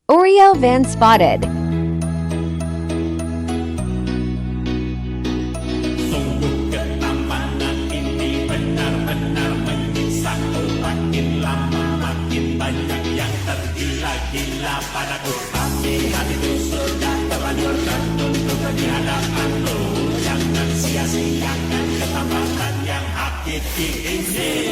Oreo van spotted. Sungguh ketampanan ini benar-benar menyiksa. Makin lama makin banyak yang tergila-gila padaku. Tapi hal itu sudah terlanjur tertutup di hadapanmu. Jangan sia-siakan ketampanan yang hakiki ini.